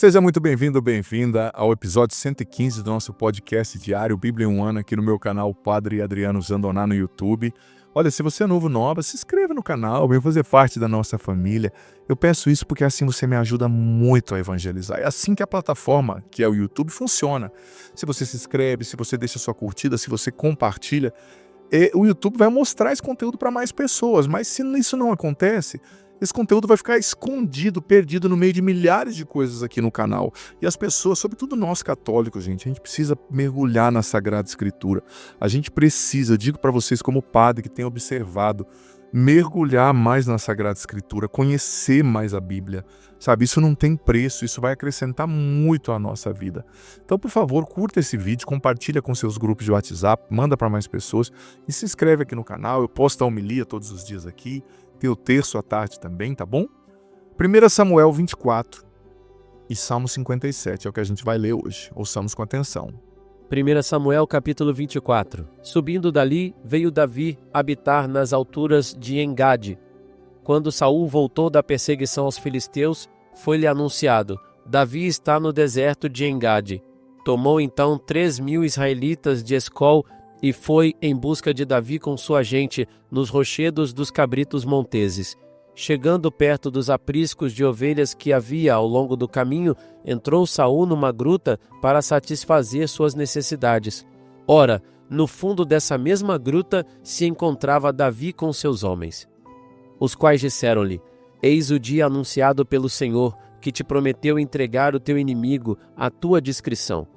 Seja muito bem-vindo, bem-vinda ao episódio 115 do nosso podcast diário Bíblia em um Ano, aqui no meu canal Padre Adriano Zandoná no YouTube. Olha, se você é novo, nova, se inscreva no canal, vem fazer parte da nossa família. Eu peço isso porque assim você me ajuda muito a evangelizar. É assim que a plataforma, que é o YouTube, funciona. Se você se inscreve, se você deixa sua curtida, se você compartilha, o YouTube vai mostrar esse conteúdo para mais pessoas. Mas se isso não acontece, esse conteúdo vai ficar escondido, perdido no meio de milhares de coisas aqui no canal. E as pessoas, sobretudo nós católicos, gente, a gente precisa mergulhar na Sagrada Escritura. A gente precisa, digo para vocês como padre que tem observado, mergulhar mais na Sagrada Escritura, conhecer mais a Bíblia. Sabe, isso não tem preço, isso vai acrescentar muito à nossa vida. Então, por favor, curta esse vídeo, compartilha com seus grupos de WhatsApp, manda para mais pessoas e se inscreve aqui no canal. Eu posto a homilia todos os dias aqui. Tem o terço à tarde também, tá bom? 1 Samuel 24 e Salmo 57 é o que a gente vai ler hoje. Ouçamos com atenção. 1 Samuel capítulo 24. Subindo dali, veio Davi habitar nas alturas de Engade. Quando Saul voltou da perseguição aos filisteus, foi-lhe anunciado: Davi está no deserto de Engade. Tomou então 3.000 israelitas de Escol e foi em busca de Davi com sua gente nos rochedos dos cabritos monteses. Chegando perto dos apriscos de ovelhas que havia ao longo do caminho, entrou Saul numa gruta para satisfazer suas necessidades. Ora, no fundo dessa mesma gruta se encontrava Davi com seus homens, os quais disseram-lhe: Eis o dia anunciado pelo Senhor, que te prometeu entregar o teu inimigo à tua discrição.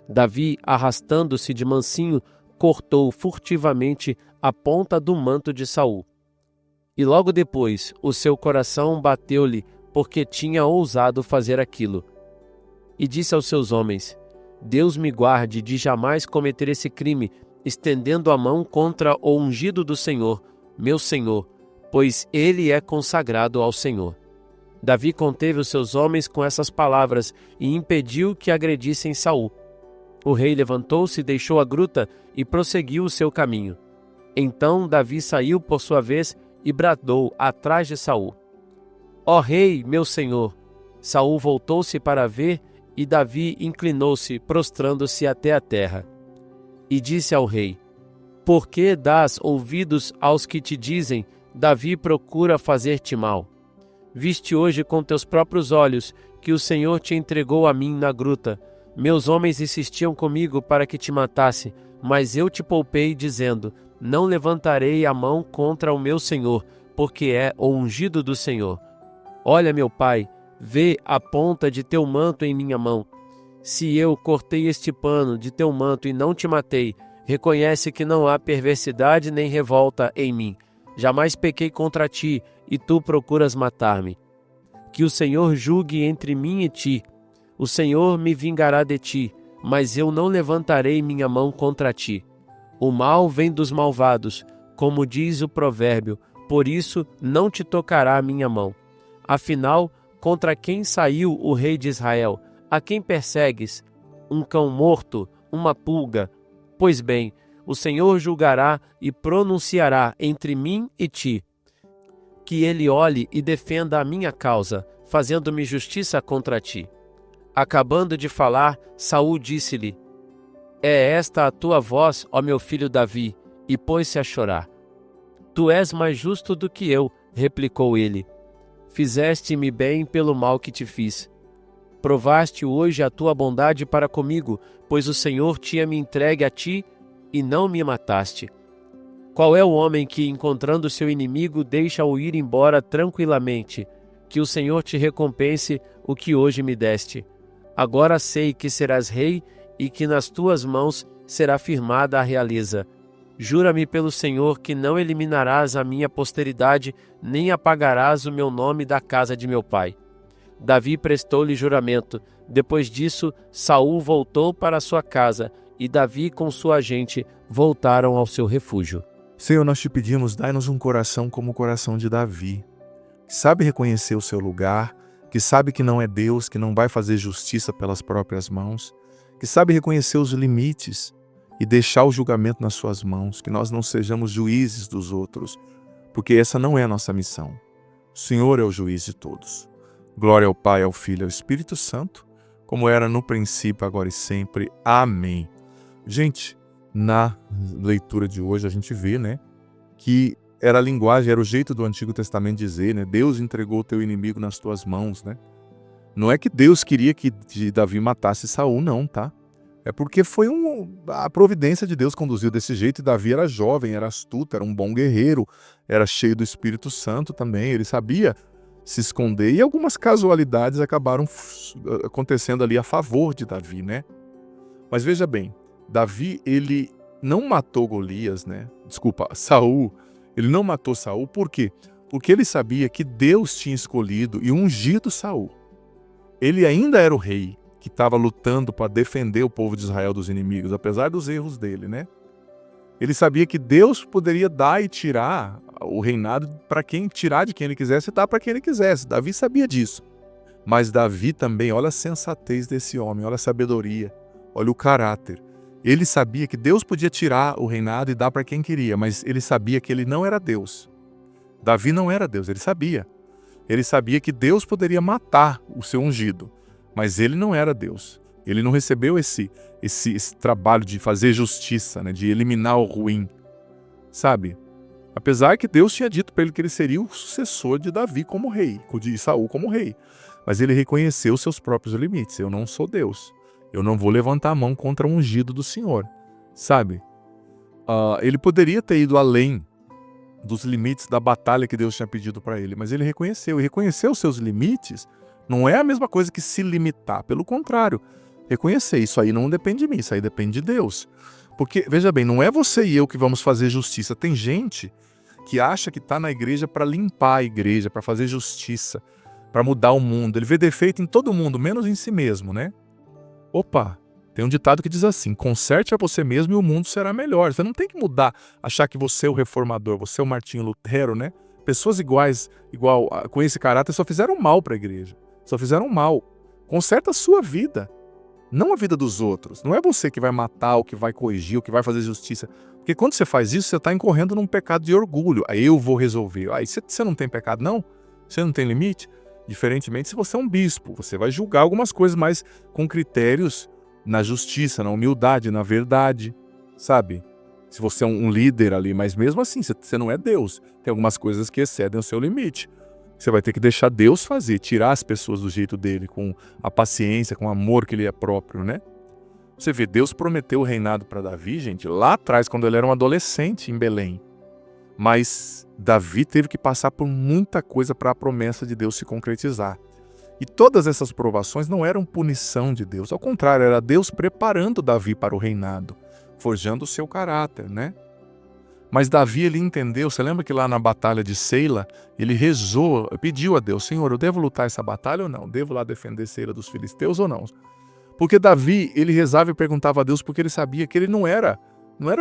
Davi, arrastando-se de mansinho, cortou furtivamente a ponta do manto de Saul. E logo depois o seu coração bateu-lhe, porque tinha ousado fazer aquilo. E disse aos seus homens: Deus me guarde de jamais cometer esse crime, estendendo a mão contra o ungido do Senhor, meu Senhor, pois ele é consagrado ao Senhor. Davi conteve os seus homens com essas palavras e impediu que agredissem Saul. O rei levantou-se, deixou a gruta e prosseguiu o seu caminho. Então Davi saiu por sua vez e bradou atrás de Saul: Ó rei, meu senhor! Saul voltou-se para ver e Davi inclinou-se, prostrando-se até a terra. E disse ao rei: Por que dás ouvidos aos que te dizem: Davi procura fazer-te mal? Viste hoje com teus próprios olhos que o Senhor te entregou a mim na gruta. Meus homens insistiam comigo para que te matasse, mas eu te poupei, dizendo: Não levantarei a mão contra o meu senhor, porque é o ungido do Senhor. Olha, meu pai, vê a ponta de teu manto em minha mão. Se eu cortei este pano de teu manto e não te matei, reconhece que não há perversidade nem revolta em mim. Jamais pequei contra ti, e tu procuras matar-me. Que o Senhor julgue entre mim e ti. O Senhor me vingará de ti, mas eu não levantarei minha mão contra ti. O mal vem dos malvados, como diz o provérbio, por isso não te tocará a minha mão. Afinal, contra quem saiu o rei de Israel? A quem persegues? Um cão morto? Uma pulga? Pois bem, o Senhor julgará e pronunciará entre mim e ti. Que ele olhe e defenda a minha causa, fazendo-me justiça contra ti. Acabando de falar, Saul disse-lhe: É esta a tua voz, ó meu filho Davi? E pôs-se a chorar. Tu és mais justo do que eu, replicou ele. Fizeste-me bem pelo mal que te fiz. Provaste hoje a tua bondade para comigo, pois o Senhor tinha-me entregue a ti e não me mataste. Qual é o homem que, encontrando seu inimigo, deixa-o ir embora tranquilamente? Que o Senhor te recompense o que hoje me deste. Agora sei que serás rei e que nas tuas mãos será firmada a realeza. Jura-me pelo Senhor que não eliminarás a minha posteridade, nem apagarás o meu nome da casa de meu pai. Davi prestou-lhe juramento. Depois disso, Saul voltou para sua casa, e Davi com sua gente voltaram ao seu refúgio. Senhor, nós te pedimos, dai-nos um coração como o coração de Davi, que sabe reconhecer o seu lugar, que sabe que não é Deus, que não vai fazer justiça pelas próprias mãos, que sabe reconhecer os limites e deixar o julgamento nas suas mãos, que nós não sejamos juízes dos outros, porque essa não é a nossa missão. O Senhor é o juiz de todos. Glória ao Pai, ao Filho e ao Espírito Santo, como era no princípio, agora e sempre. Amém. Gente, na leitura de hoje a gente vê, né, que era a linguagem, era o jeito do Antigo Testamento dizer, né, Deus entregou o teu inimigo nas tuas mãos, né? Não é que Deus queria que Davi matasse Saul, não, tá? É porque foi a providência de Deus conduziu desse jeito, e Davi era jovem, era astuto, era um bom guerreiro, era cheio do Espírito Santo também, ele sabia se esconder, e algumas casualidades acabaram acontecendo ali a favor de Davi, né? Mas veja bem, Davi, ele não matou Golias, né? Desculpa, Saul. Ele não matou Saul, por quê? Porque ele sabia que Deus tinha escolhido e ungido Saul. Ele ainda era o rei que estava lutando para defender o povo de Israel dos inimigos, apesar dos erros dele, né? Ele sabia que Deus poderia dar e tirar o reinado para quem tirar de quem ele quisesse e dar para quem ele quisesse. Davi sabia disso. Mas Davi também, olha a sensatez desse homem, olha a sabedoria, olha o caráter. Ele sabia que Deus podia tirar o reinado e dar para quem queria, mas ele sabia que ele não era Deus. Davi não era Deus, ele sabia. Ele sabia que Deus poderia matar o seu ungido, mas ele não era Deus. Ele não recebeu esse trabalho de fazer justiça, né, de eliminar o ruim, sabe? Apesar que Deus tinha dito para ele que ele seria o sucessor de Davi como rei, de Saul como rei. Mas ele reconheceu os seus próprios limites. Eu não sou Deus. Eu não vou levantar a mão contra o ungido do Senhor, sabe? Ele poderia ter ido além dos limites da batalha que Deus tinha pedido para ele, mas ele reconheceu. E reconhecer os seus limites não é a mesma coisa que se limitar. Pelo contrário, reconhecer, isso aí não depende de mim, isso aí depende de Deus. Porque, veja bem, não é você e eu que vamos fazer justiça. Tem gente que acha que está na igreja para limpar a igreja, para fazer justiça, para mudar o mundo. Ele vê defeito em todo mundo, menos em si mesmo, né? Opa, tem um ditado que diz assim: conserte a você mesmo e o mundo será melhor. Você não tem que mudar, achar que você é o reformador, você é o Martinho Lutero, né? Pessoas com esse caráter só fizeram mal para a igreja. Só fizeram mal. Conserta a sua vida, não a vida dos outros. Não é você que vai matar, ou que vai corrigir, ou que vai fazer justiça. Porque quando você faz isso, você está incorrendo num pecado de orgulho. Aí eu vou resolver. Aí você não tem pecado, não? Você não tem limite? Diferentemente, se você é um bispo, você vai julgar algumas coisas mais com critérios na justiça, na humildade, na verdade, sabe? Se você é um líder ali, mas mesmo assim, você não é Deus. Tem algumas coisas que excedem o seu limite. Você vai ter que deixar Deus fazer, tirar as pessoas do jeito dele, com a paciência, com o amor que ele é próprio, né? Você vê, Deus prometeu o reinado para Davi, gente, lá atrás, quando ele era um adolescente em Belém. Mas Davi teve que passar por muita coisa para a promessa de Deus se concretizar. E todas essas provações não eram punição de Deus, ao contrário, era Deus preparando Davi para o reinado, forjando o seu caráter, né? Mas Davi, ele entendeu, você lembra que lá na batalha de Seila, ele rezou, pediu a Deus: Senhor, eu devo lutar essa batalha ou não? Devo lá defender Seila dos filisteus ou não? Porque Davi, ele rezava e perguntava a Deus porque ele sabia que ele não era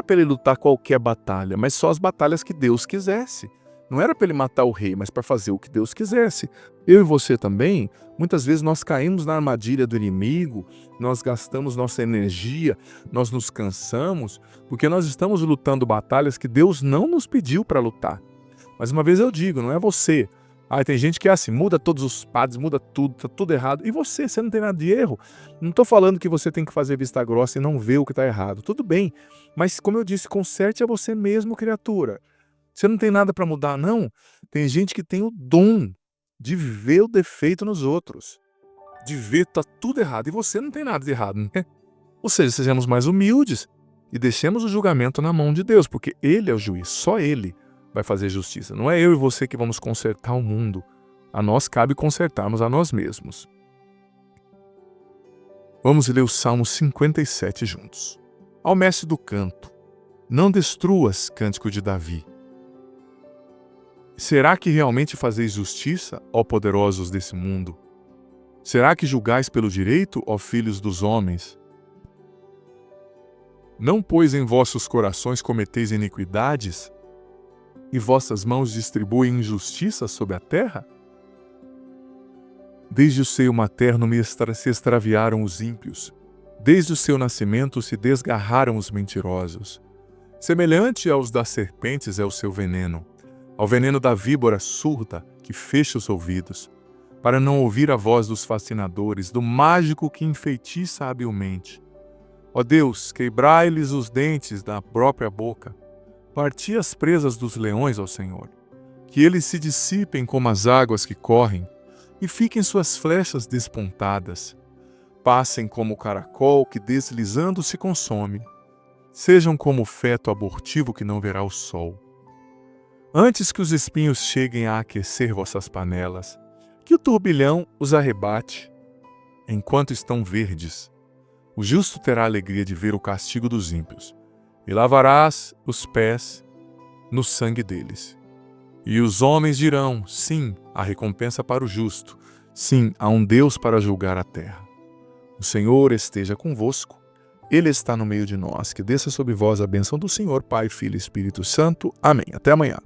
para ele lutar qualquer batalha, mas só as batalhas que Deus quisesse. Não era para ele matar o rei, mas para fazer o que Deus quisesse. Eu e você também, muitas vezes nós caímos na armadilha do inimigo, nós gastamos nossa energia, nós nos cansamos, porque nós estamos lutando batalhas que Deus não nos pediu para lutar. Mas uma vez eu digo, não é você. Tem gente que é assim, muda todos os padres, muda tudo, tá tudo errado. E você não tem nada de erro. Não estou falando que você tem que fazer vista grossa e não ver o que está errado. Tudo bem, mas como eu disse, conserte a você mesmo, criatura. Você não tem nada para mudar, não. Tem gente que tem o dom de ver o defeito nos outros, de ver que tá tudo errado, e você não tem nada de errado, né? Ou seja, sejamos mais humildes e deixemos o julgamento na mão de Deus, porque Ele é o juiz, só Ele vai fazer justiça. Não é eu e você que vamos consertar o mundo. A nós cabe consertarmos a nós mesmos. Vamos ler o Salmo 57 juntos. Ao mestre do canto: não destruas, cântico de Davi. Será que realmente fazeis justiça, ó poderosos desse mundo? Será que julgais pelo direito, ó filhos dos homens? Não, pois, em vossos corações cometeis iniquidades, e vossas mãos distribuem injustiça sobre a terra? Desde o seio materno se extraviaram os ímpios, desde o seu nascimento se desgarraram os mentirosos. Semelhante aos das serpentes é o seu veneno, ao veneno da víbora surda que fecha os ouvidos. para não ouvir a voz dos fascinadores, do mágico que enfeitiça habilmente. Ó Deus, quebrai-lhes os dentes da própria boca, parti as presas dos leões, ó Senhor, que eles se dissipem como as águas que correm, e fiquem suas flechas despontadas. Passem como o caracol que deslizando se consome. Sejam como o feto abortivo que não verá o sol. Antes que os espinhos cheguem a aquecer vossas panelas, que o turbilhão os arrebate. Enquanto estão verdes, o justo terá a alegria de ver o castigo dos ímpios, e lavarás os pés no sangue deles. E os homens dirão, sim, há recompensa para o justo, sim, há um Deus para julgar a terra. O Senhor esteja convosco, Ele está no meio de nós, que desça sobre vós a bênção do Senhor, Pai, Filho e Espírito Santo. Amém. Até amanhã.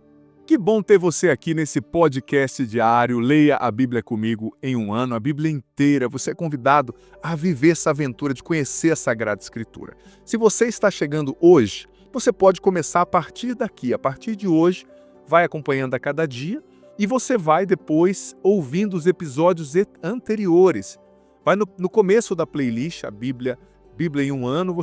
Que bom ter você aqui nesse podcast diário. Leia a Bíblia comigo em um ano, a Bíblia inteira. Você é convidado a viver essa aventura de conhecer a Sagrada Escritura. Se você está chegando hoje, você pode começar a partir daqui. A partir de hoje, vai acompanhando a cada dia e você vai depois ouvindo os episódios anteriores. Vai no começo da playlist, a Bíblia em um ano,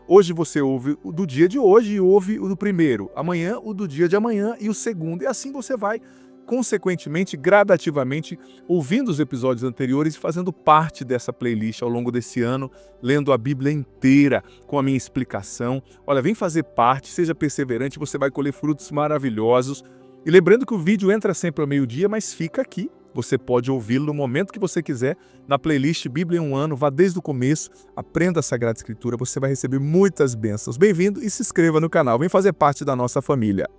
hoje você ouve o do dia de hoje e ouve o do primeiro, amanhã o do dia de amanhã e o segundo, e assim você vai, consequentemente, gradativamente, ouvindo os episódios anteriores e fazendo parte dessa playlist ao longo desse ano, lendo a Bíblia inteira, com a minha explicação. Olha, vem fazer parte, seja perseverante, você vai colher frutos maravilhosos. E lembrando que o vídeo entra sempre ao meio-dia, mas fica aqui. Você pode ouvi-lo no momento que você quiser, na playlist Bíblia em um ano, vá desde o começo, aprenda a Sagrada Escritura, você vai receber muitas bênçãos. Bem-vindo e se inscreva no canal, vem fazer parte da nossa família.